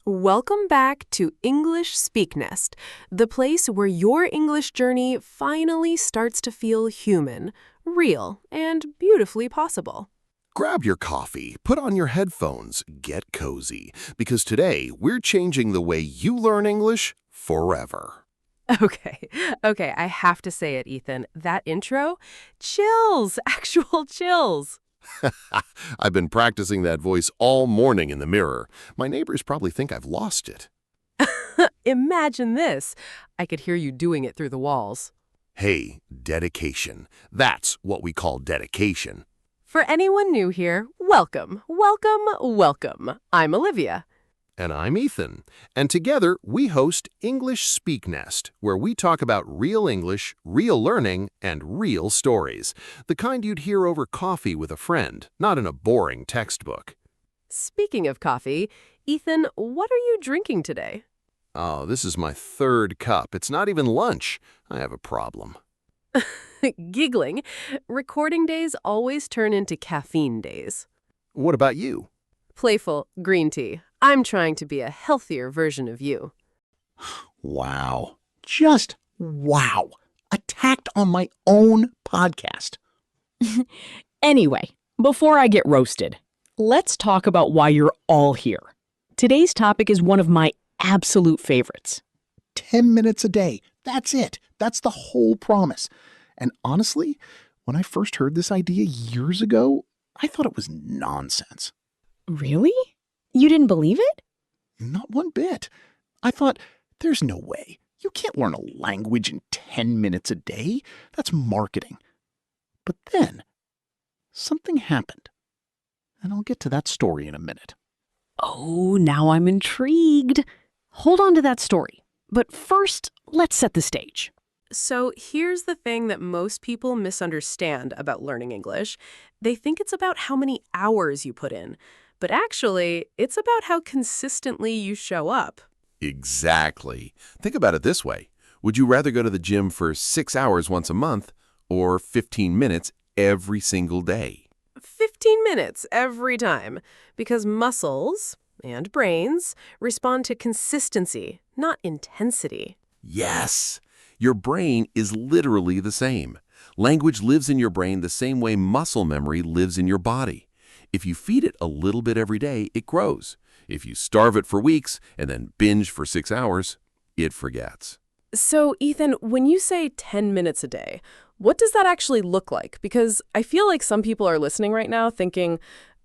Welcome back to English SpekNest, the place where your English journey finally starts to feel human, real, and beautifully possible. Grab your coffee, put on your headphones, get cozy, because today we're changing the way you learn English forever. Okay, I have to say it, Ethan. That intro? Chills, actual chills. I've been practicing that voice all morning in the mirror. My neighbors probably think I've lost it. Imagine this. I could hear you doing it through the walls. Hey, dedication. That's what we call dedication. For anyone new here, welcome, welcome, welcome. I'm Olivia. And I'm Ethan. And together we host English SpekNest, where we talk about real English, real learning, and real stories. The kind you'd hear over coffee with a friend, not in a boring textbook. Speaking of coffee, Ethan, what are you drinking today? Oh, this is my third cup. It's not even lunch. I have a problem. Giggling. Recording days always turn into caffeine days. What about you? Playful, green tea. I'm trying to be a healthier version of you. Wow. Just wow. Attacked on my own podcast. Anyway, before I get roasted, let's talk about why you're all here. Today's topic is one of my absolute favorites. 10 minutes a day. That's it. That's the whole promise. And honestly, when I first heard this idea years ago, I thought it was nonsense. Really? You didn't believe it? Not one bit. I thought, there's no way. You can't learn a language in 10 minutes a day. That's marketing. But then, something happened. And I'll get to that story in a minute. Oh, now I'm intrigued. Hold on to that story. But first, let's set the stage. So here's the thing that most people misunderstand about learning English. They think it's about how many hours you put in. But actually, it's about how consistently you show up. Exactly. Think about it this way. Would you rather go to the gym for 6 hours once a month or 15 minutes every single day? 15 minutes every time, because muscles and brains respond to consistency, not intensity. Yes. Your brain is literally the same. Language lives in your brain the same way muscle memory lives in your body. If you feed it a little bit every day, it grows. If you starve it for weeks and then binge for 6 hours, it forgets. So, Ethan, when you say 10 minutes a day, what does that actually look like? Because I feel like some people are listening right now thinking,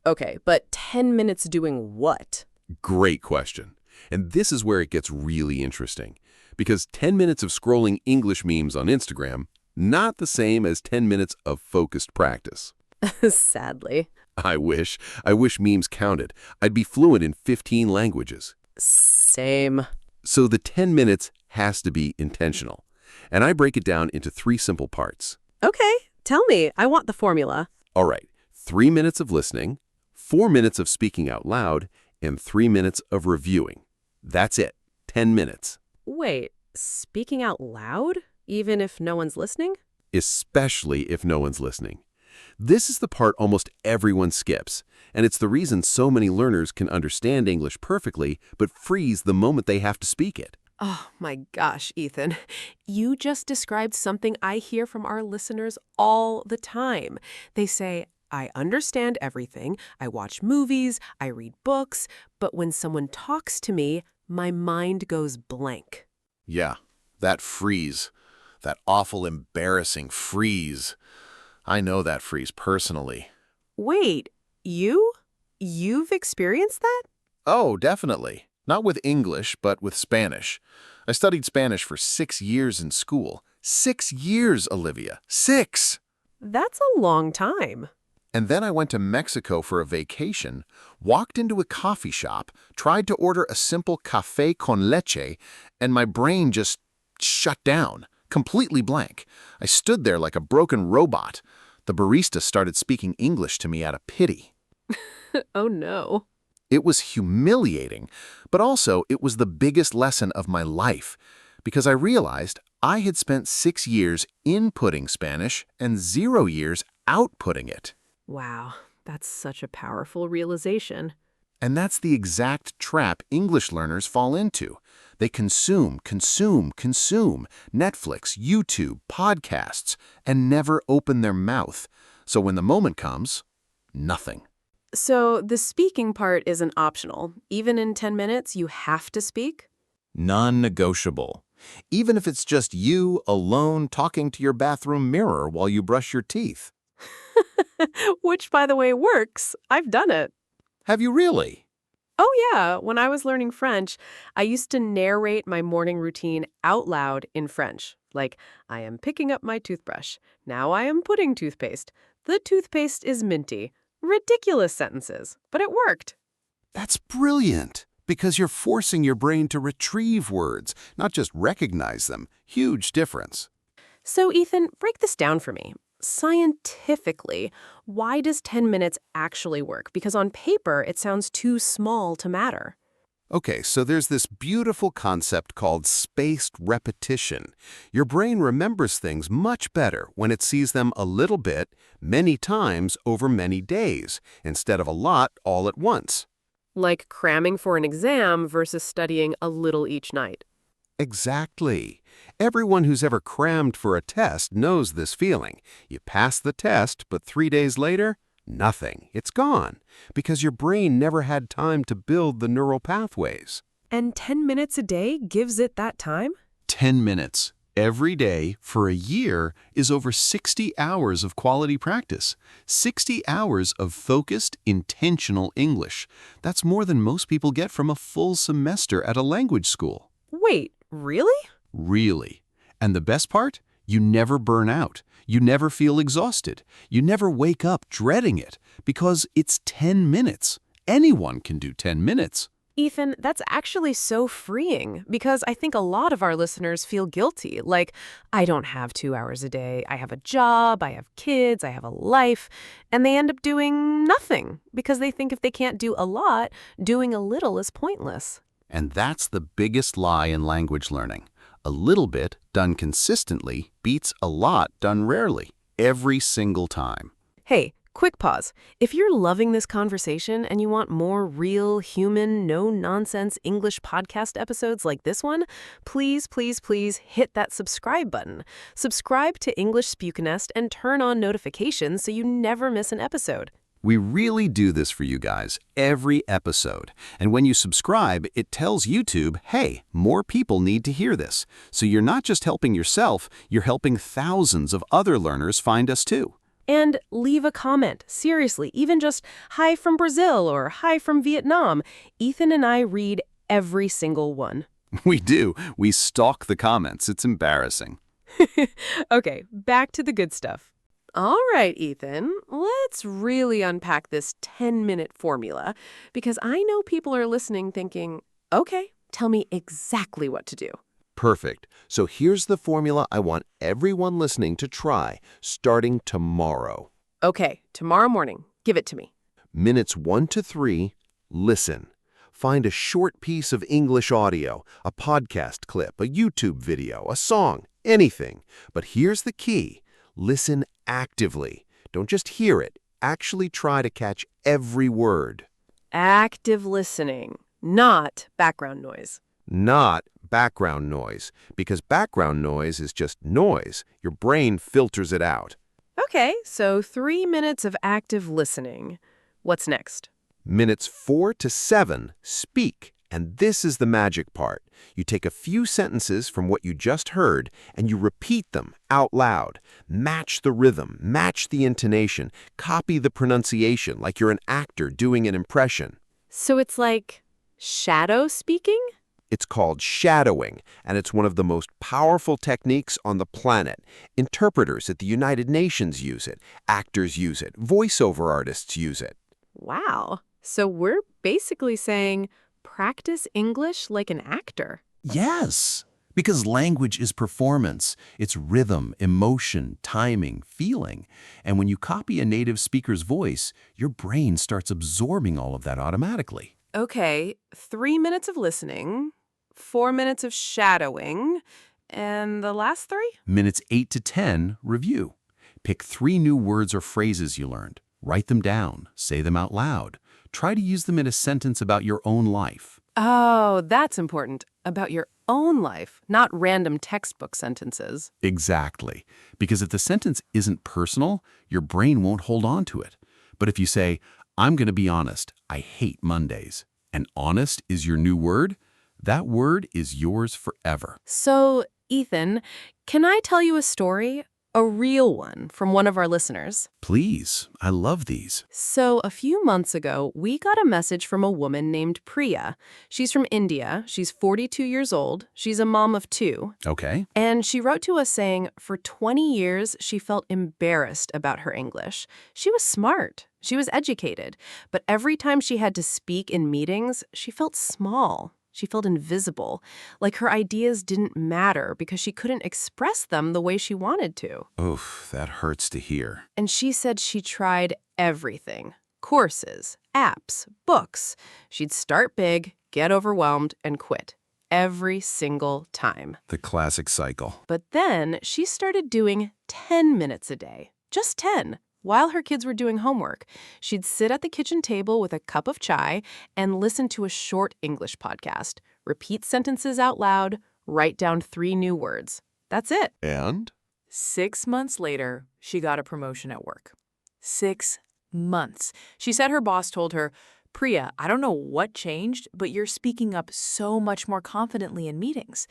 okay, but 10 minutes doing what? Great question. And this is where it gets really interesting. Because 10 minutes of scrolling English memes on Instagram, not the same as 10 minutes of focused practice. Sadly. I wish memes counted. I'd be fluent in 15 languages. Same. So the 10 minutes has to be intentional. And I break it down into 3 simple parts. Okay, tell me. I want the formula. All right, 3 minutes of listening, 4 minutes of speaking out loud, and 3 minutes of reviewing. That's it, 10 minutes. Wait, speaking out loud? Even if no one's listening? Especially if no one's listening. This is the part almost everyone skips, and it's the reason so many learners can understand English perfectly but freeze the moment they have to speak it. Oh my gosh, Ethan. You just described something I hear from our listeners all the time. They say, I understand everything, I watch movies, I read books, but when someone talks to me, my mind goes blank. Yeah, that freeze. That awful, embarrassing freeze. I know that freeze personally. Wait, You've experienced that? Oh, definitely. Not with English, but with Spanish. I studied Spanish for 6 years in school. 6 years, Olivia. 6! That's a long time. And then I went to Mexico for a vacation, walked into a coffee shop, tried to order a simple café con leche, and my brain just shut down, completely blank. I stood there like a broken robot. The barista started speaking English to me out of pity. Oh no. It was humiliating, but also it was the biggest lesson of my life, because I realized I had spent 6 years inputting Spanish and 0 years outputting it. Wow, that's such a powerful realization. And that's the exact trap English learners fall into. They consume Netflix, YouTube, podcasts, and never open their mouth. So when the moment comes, nothing. So the speaking part isn't optional. Even in 10 minutes, you have to speak? Non-negotiable. Even if it's just you alone talking to your bathroom mirror while you brush your teeth. Which, by the way, works. I've done it. Have you really? Oh, yeah. When I was learning French, I used to narrate my morning routine out loud in French. Like, I am picking up my toothbrush. Now I am putting toothpaste. The toothpaste is minty. Ridiculous sentences, but it worked. That's brilliant, because you're forcing your brain to retrieve words, not just recognize them. Huge difference. So, Ethan, break this down for me. Scientifically, why does 10 minutes actually work? Because on paper, it sounds too small to matter. Okay, so there's this beautiful concept called spaced repetition. Your brain remembers things much better when it sees them a little bit, many times over many days, instead of a lot all at once. Like cramming for an exam versus studying a little each night. Exactly. Everyone who's ever crammed for a test knows this feeling. You pass the test, but 3 days later, nothing. It's gone, because your brain never had time to build the neural pathways. And 10 minutes a day gives it that time? 10 minutes every day for a year is over 60 hours of quality practice. 60 hours of focused, intentional English. That's more than most people get from a full semester at a language school. Wait, really? Really. And the best part? You never burn out. You never feel exhausted. You never wake up dreading it, because it's 10 minutes. Anyone can do 10 minutes. Ethan, that's actually so freeing, because I think a lot of our listeners feel guilty. Like, I don't have 2 hours a day. I have a job, I have kids, I have a life, and they end up doing nothing because they think if they can't do a lot, doing a little is pointless. And that's the biggest lie in language learning. A little bit done consistently beats a lot done rarely, every single time. Hey, quick pause. If you're loving this conversation and you want more real, human, no-nonsense English podcast episodes like this one, please, please, please hit that subscribe button. Subscribe to English SpekNest and turn on notifications so you never miss an episode. We really do this for you guys, every episode. And when you subscribe, it tells YouTube, hey, more people need to hear this. So you're not just helping yourself, you're helping thousands of other learners find us too. And leave a comment. Seriously, even just hi from Brazil or hi from Vietnam. Ethan and I read every single one. We do. We stalk the comments. It's embarrassing. Okay, back to the good stuff. All right, Ethan, let's really unpack this 10-minute formula, because I know people are listening thinking, okay, tell me exactly what to do. Perfect. So here's the formula I want everyone listening to try, starting tomorrow. Okay, tomorrow morning, give it to me. Minutes 1 to 3, listen. Find a short piece of English audio, a podcast clip, a YouTube video, a song, anything. But here's the key. Listen actively. Don't just hear it. Actually try to catch every word. Active listening, not background noise. Not background noise, because background noise is just noise. Your brain filters it out. Okay, so 3 minutes of active listening. What's next? Minutes 4 to 7, speak. And this is the magic part. You take a few sentences from what you just heard and you repeat them out loud. Match the rhythm, match the intonation, copy the pronunciation like you're an actor doing an impression. So it's like shadow speaking? It's called shadowing, and it's one of the most powerful techniques on the planet. Interpreters at the United Nations use it. Actors use it. Voiceover artists use it. Wow. So we're basically saying practice English like an actor. Yes, because language is performance. It's rhythm, emotion, timing, feeling. And when you copy a native speaker's voice, your brain starts absorbing all of that automatically. Okay, 3 minutes of listening, 4 minutes of shadowing, and the last 3? Minutes 8 to 10, review. Pick 3 new words or phrases you learned. Write them down. Say them out loud. Try to use them in a sentence about your own life. Oh, that's important. About your own life, not random textbook sentences. Exactly. Because if the sentence isn't personal, your brain won't hold on to it. But if you say, I'm going to be honest, I hate Mondays, and honest is your new word, that word is yours forever. So, Ethan, can I tell you a story? A real one from one of our listeners. Please, I love these. So, a few months ago, we got a message from a woman named Priya. She's from India. She's 42 years old. She's a mom of 2. Okay. And she wrote to us saying for 20 years, she felt embarrassed about her English. She was smart. She was educated. But every time she had to speak in meetings, she felt small. She felt invisible, like her ideas didn't matter because she couldn't express them the way she wanted to. Oof, that hurts to hear. And she said she tried everything. Courses, apps, books. She'd start big, get overwhelmed, and quit. Every single time. The classic cycle. But then she started doing 10 minutes a day. Just 10. While her kids were doing homework, she'd sit at the kitchen table with a cup of chai and listen to a short English podcast, repeat sentences out loud, write down 3 new words. That's it. And? 6 months later, she got a promotion at work. 6 months. She said her boss told her, Priya, I don't know what changed, but you're speaking up so much more confidently in meetings.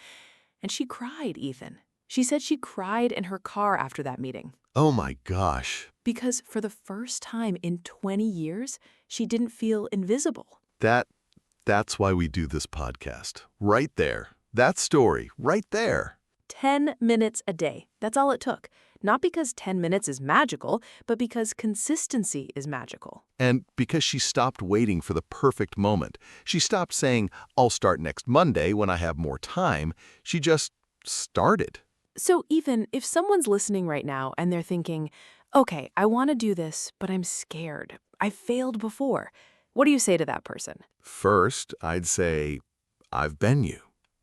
And she cried, Ethan. She said she cried in her car after that meeting. Oh my gosh. Because for the first time in 20 years, she didn't feel invisible. That's why we do this podcast. Right there. That story, right there. 10 minutes a day. That's all it took. Not because 10 minutes is magical, but because consistency is magical. And because she stopped waiting for the perfect moment. She stopped saying, I'll start next Monday when I have more time. She just started. So, Ethan, if someone's listening right now and they're thinking, okay, I want to do this, but I'm scared. I failed before. What do you say to that person? First, I'd say, I've been you.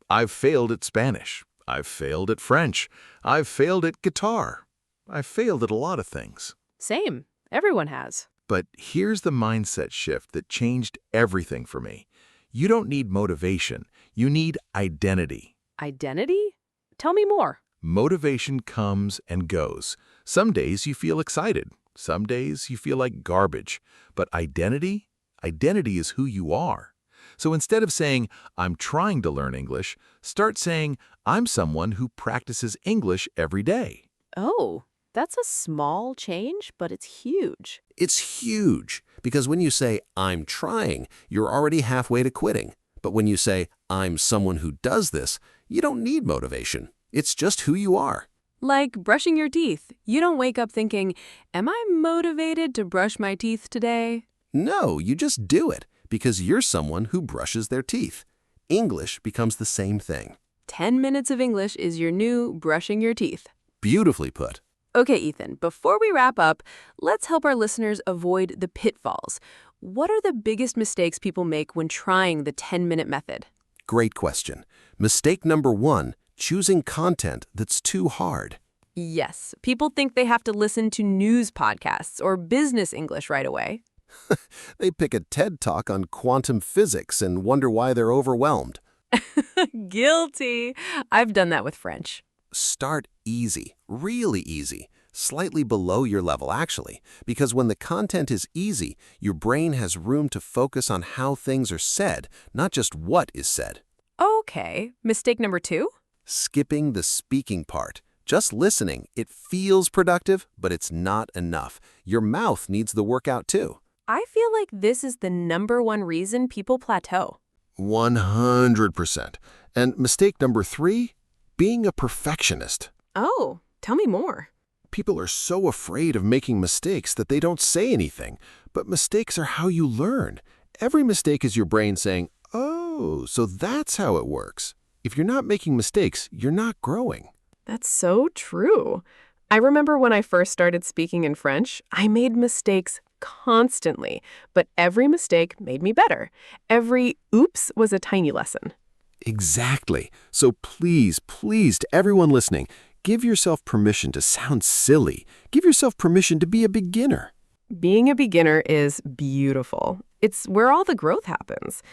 I've failed at Spanish. I've failed at French. I've failed at guitar. I've failed at a lot of things. Same. Everyone has. But here's the mindset shift that changed everything for me. You don't need motivation. You need identity. Identity? Tell me more. Motivation comes and goes. Some days you feel excited. Some days you feel like garbage. But identity is who you are. So instead of saying, I'm trying to learn English, start saying, I'm someone who practices English every day. Oh, that's a small change, but it's huge. It's huge, because when you say, I'm trying, you're already halfway to quitting. But when you say, I'm someone who does this, you don't need motivation. It's just who you are. Like brushing your teeth. You don't wake up thinking, am I motivated to brush my teeth today? No, you just do it, because you're someone who brushes their teeth. English becomes the same thing. 10 minutes of English is your new brushing your teeth. Beautifully put. Okay, Ethan, before we wrap up, let's help our listeners avoid the pitfalls. What are the biggest mistakes people make when trying the 10-minute method? Great question. Mistake number 1, choosing content that's too hard. Yes, people think they have to listen to news podcasts or business English right away. They pick a TED Talk on quantum physics and wonder why they're overwhelmed. Guilty. I've done that with French. Start easy, really easy, slightly below your level actually, because when the content is easy, your brain has room to focus on how things are said, not just what is said. Okay, mistake number 2? Skipping the speaking part. Just listening, it feels productive, but it's not enough. Your mouth needs the workout too. I feel like this is the number 1 reason people plateau. 100%. And mistake number 3, being a perfectionist. Oh, tell me more. People are so afraid of making mistakes that they don't say anything. But mistakes are how you learn. Every mistake is your brain saying, oh, so that's how it works. If you're not making mistakes, you're not growing. That's so true. I remember when I first started speaking in French, I made mistakes constantly, but every mistake made me better. Every oops was a tiny lesson. Exactly. So please, to everyone listening, give yourself permission to sound silly. Give yourself permission to be a beginner. Being a beginner is beautiful. It's where all the growth happens.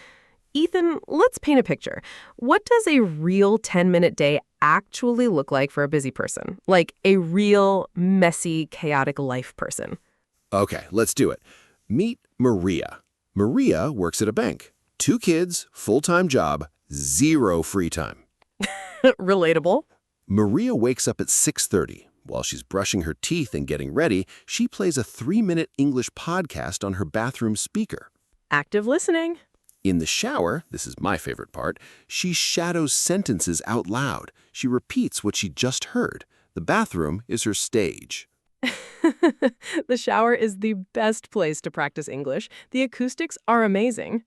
Ethan, let's paint a picture. What does a real 10-minute day actually look like for a busy person? Like a real, messy, chaotic life person. Okay, let's do it. Meet Maria. Maria works at a bank. 2 kids, full-time job, 0 free time. Relatable. Maria wakes up at 6:30. While she's brushing her teeth and getting ready, she plays a 3-minute English podcast on her bathroom speaker. Active listening. In the shower, this is my favorite part, she shadows sentences out loud. She repeats what she just heard. The bathroom is her stage. The shower is the best place to practice English. The acoustics are amazing.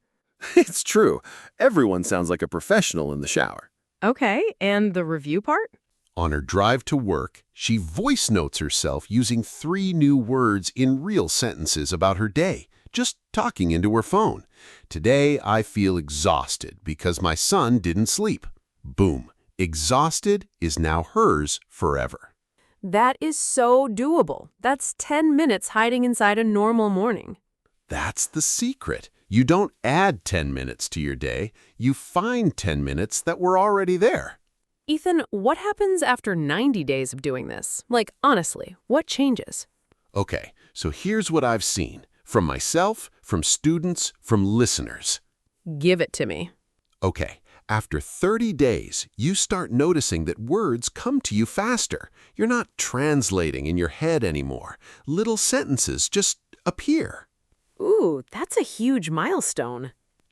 It's true. Everyone sounds like a professional in the shower. Okay, and the review part? On her drive to work, she voice notes herself using 3 new words in real sentences about her day, just talking into her phone. Today, I feel exhausted because my son didn't sleep. Boom. Exhausted is now hers forever. That is so doable. That's 10 minutes hiding inside a normal morning. That's the secret. You don't add 10 minutes to your day. You find 10 minutes that were already there. Ethan, what happens after 90 days of doing this? Like, honestly, what changes? Okay, so here's what I've seen. From myself, from students, from listeners. Give it to me. Okay, after 30 days, you start noticing that words come to you faster. You're not translating in your head anymore. Little sentences just appear. Ooh, that's a huge milestone.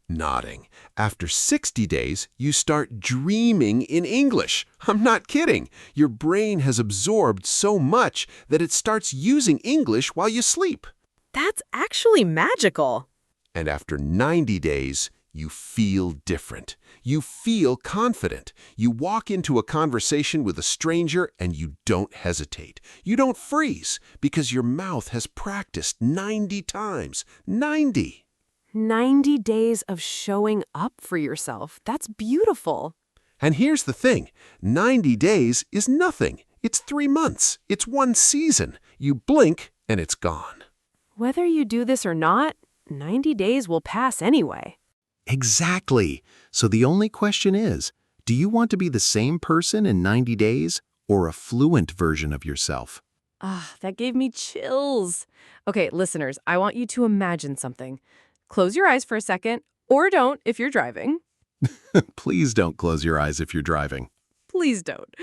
Nodding. After 60 days, you start dreaming in English. I'm not kidding. Your brain has absorbed so much that it starts using English while you sleep. That's actually magical. And after 90 days, you feel different. You feel confident. You walk into a conversation with a stranger and you don't hesitate. You don't freeze because your mouth has practiced 90 times. 90! 90 days of showing up for yourself. That's beautiful. And here's the thing. 90 days is nothing. It's 3 months. It's 1 season. You blink and it's gone. Whether you do this or not, 90 days will pass anyway. Exactly. So the only question is, do you want to be the same person in 90 days or a fluent version of yourself? That gave me chills. Okay, listeners, I want you to imagine something. Close your eyes for a second, or don't if you're driving. Please don't close your eyes if you're driving. Please don't.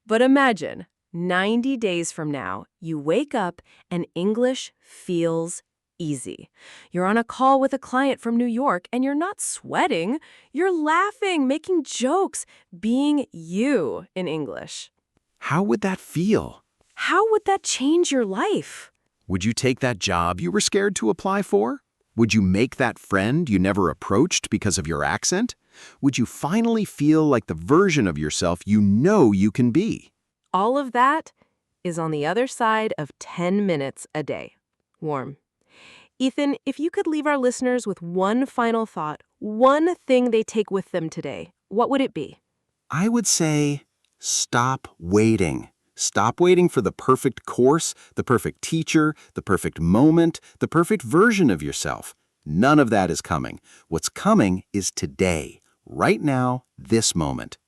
But imagine 90 days from now, you wake up and English feels easy. You're on a call with a client from New York and you're not sweating. You're laughing, making jokes, being you in English. How would that feel? How would that change your life? Would you take that job you were scared to apply for? Would you make that friend you never approached because of your accent? Would you finally feel like the version of yourself you know you can be? All of that is on the other side of 10 minutes a day. Warm. Ethan, if you could leave our listeners with one final thought, one thing they take with them today, what would it be? I would say, stop waiting. Stop waiting for the perfect course, the perfect teacher, the perfect moment, the perfect version of yourself. None of that is coming. What's coming is today, right now, this moment.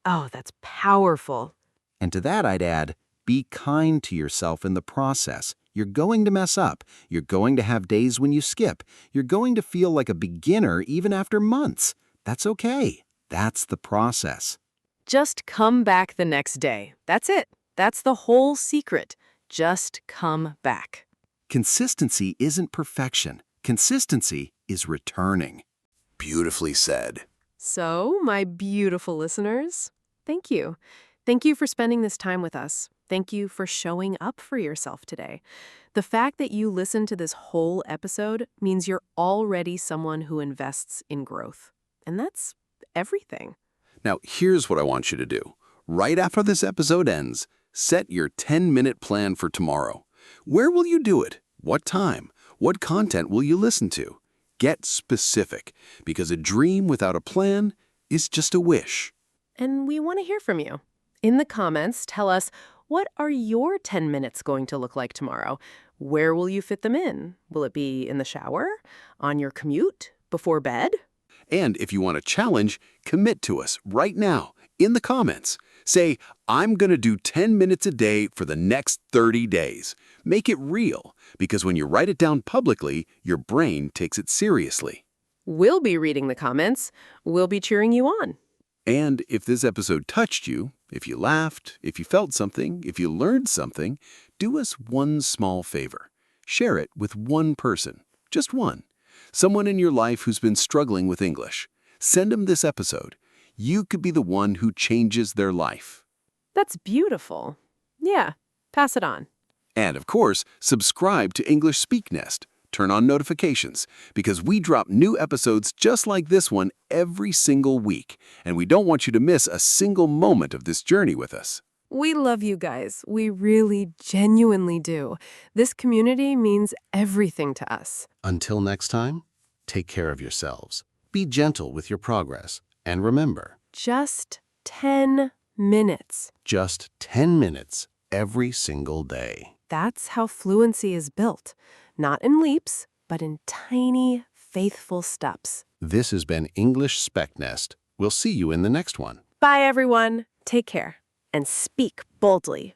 Oh, that's powerful. And to that I'd add, be kind to yourself in the process. You're going to mess up. You're going to have days when you skip. You're going to feel like a beginner even after months. That's okay. That's the process. Just come back the next day. That's it. That's the whole secret. Just come back. Consistency isn't perfection. Consistency is returning. Beautifully said. So, my beautiful listeners, thank you. Thank you for spending this time with us. Thank you for showing up for yourself today. The fact that you listened to this whole episode means you're already someone who invests in growth. And that's everything. Now, here's what I want you to do. Right after this episode ends, set your 10-minute plan for tomorrow. Where will you do it? What time? What content will you listen to? Get specific, because a dream without a plan is just a wish. And we want to hear from you. In the comments, tell us, What are your 10 minutes going to look like tomorrow? Where will you fit them in? Will it be in the shower? On your commute? Before bed? And if you want a challenge, commit to us right now in the comments. Say, I'm going to do 10 minutes a day for the next 30 days. Make it real, because when you write it down publicly, your brain takes it seriously. We'll be reading the comments. We'll be cheering you on. And if this episode touched you, if you laughed, if you felt something, if you learned something, do us one small favor. Share it with one person, just one. Someone in your life who's been struggling with English. Send them this episode. You could be the one who changes their life. That's beautiful. Yeah, pass it on. And of course, subscribe to English SpekNest. Turn on notifications, because we drop new episodes just like this one every single week, and we don't want you to miss a single moment of this journey with us. We love you guys. We really, genuinely do. This community means everything to us. Until next time, take care of yourselves. Be gentle with your progress. And remember, Just 10 minutes. just 10 minutes every single day. That's how fluency is built. Not in leaps, but in tiny, faithful steps. This has been English SpekNest. We'll see you in the next one. Bye, everyone. Take care and speak boldly.